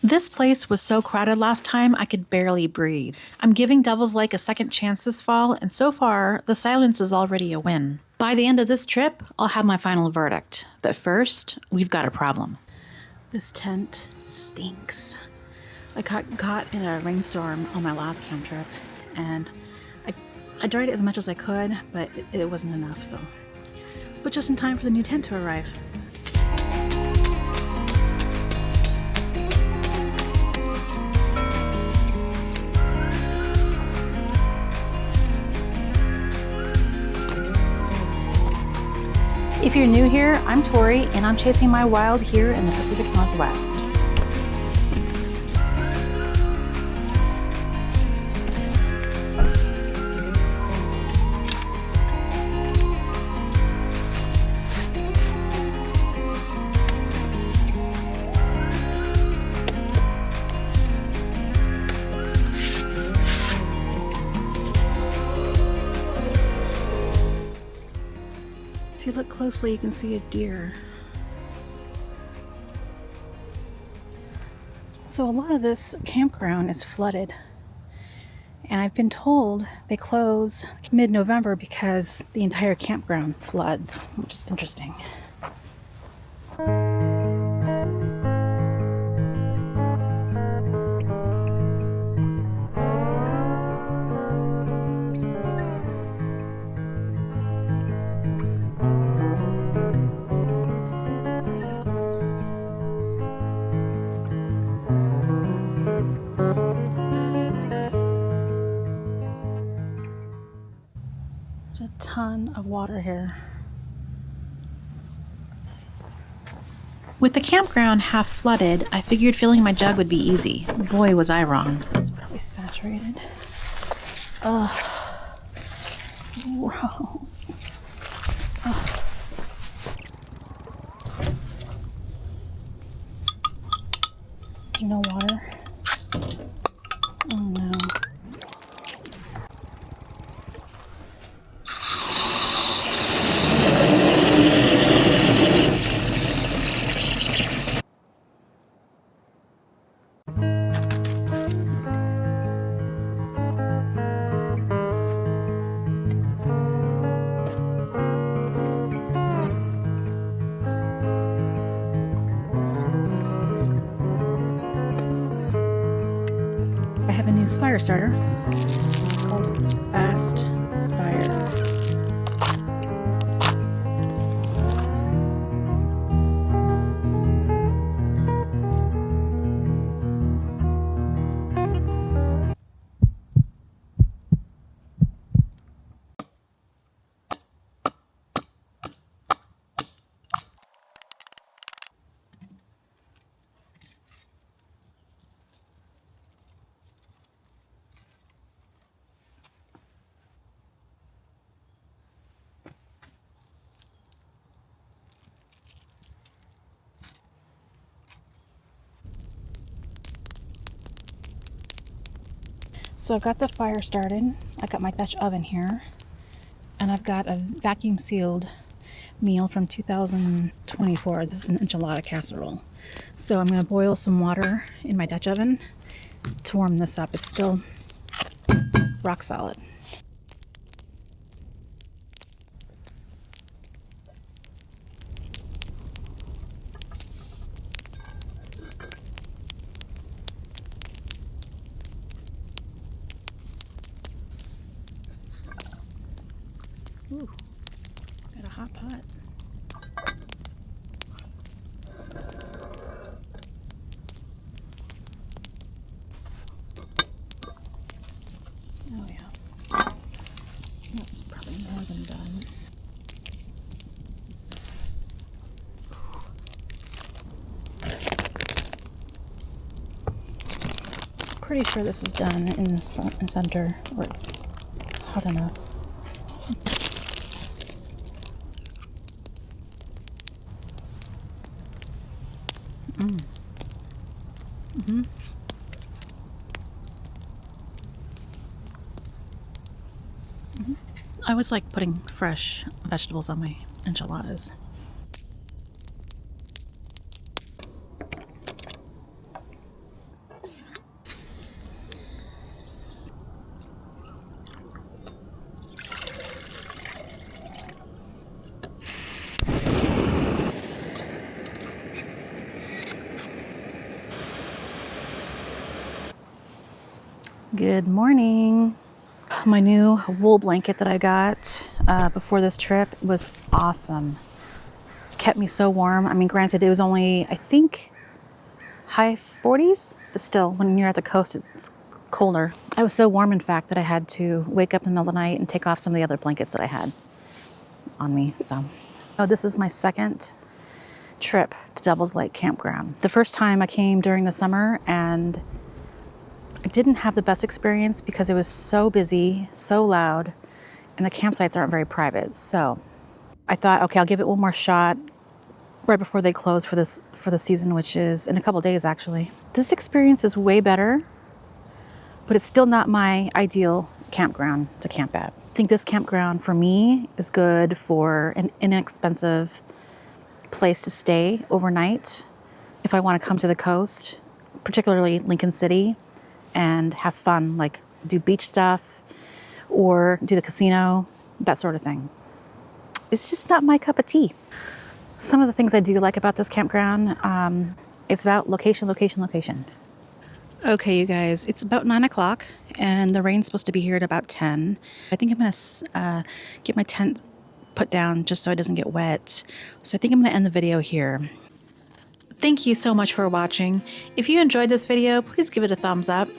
This place was so crowded last time I could barely breathe. I'm giving Devil's Lake a second chance this fall, and so far, the silence is already a win. By the end of this trip, I'll have my final verdict. But first, we've got a problem. This tent stinks. I got caught in a rainstorm on my last camp trip, and I dried it as much as I could, but it wasn't enough, so. But just in time for the new tent to arrive. If you're new here, I'm Tori, and I'm chasing my wild here in the Pacific Northwest. If you look closely, you can see a deer. So a lot of this campground is flooded. And I've been told they close mid-November because the entire campground floods, which is interesting. There's a ton of water here. With the campground half flooded, I figured filling my jug would be easy. Boy, was I wrong. It's probably saturated. Ugh. Gross. Ugh. There's no water. Oh no. I have a new fire starter. It's called Fast Fire. So I've got the fire started. I got my Dutch oven here, and I've got a vacuum sealed meal from 2024. This is an enchilada casserole. So I'm going to boil some water in my Dutch oven to warm this up. It's still rock solid. Ooh, got a hot pot. Oh yeah, that's probably more than done. Pretty sure this is done in the center where it's hot enough. I always like putting fresh vegetables on my enchiladas. Good morning. My new wool blanket that I got before this trip was awesome. Kept me so warm. I mean, granted, it was only, I think, high 40s, but still, when you're at the coast, it's colder. I was so warm, in fact, that I had to wake up in the middle of the night and take off some of the other blankets that I had on me. So, this is my second trip to Devil's Lake Campground. The first time I came during the summer, and I didn't have the best experience because it was so busy, so loud, and the campsites aren't very private. So I thought, okay, I'll give it one more shot right before they close for the season, which is in a couple days actually. This experience is way better, but it's still not my ideal campground to camp at. I think this campground for me is good for an inexpensive place to stay overnight if I want to come to the coast, particularly Lincoln City, and have fun, like do beach stuff or do the casino, that sort of thing. It's just not my cup of tea. Some of the things I do like about this campground, it's about location, location, location. Okay, you guys, it's about 9 o'clock and the rain's supposed to be here at about 10. I think I'm gonna get my tent put down just so it doesn't get wet. So I think I'm gonna end the video here. Thank you so much for watching. If you enjoyed this video, please give it a thumbs up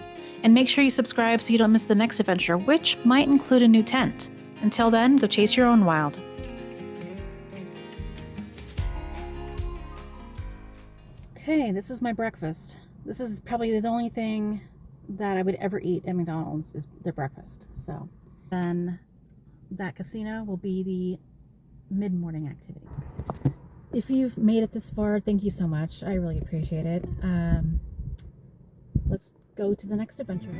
and make sure you subscribe so you don't miss the next adventure, which might include a new tent. Until then, go chase your own wild. Okay, this is my breakfast. This is probably the only thing that I would ever eat at McDonald's is their breakfast. So then that casino will be the mid-morning activity. If you've made it this far, thank you so much. I really appreciate it. Let's go to the next adventure.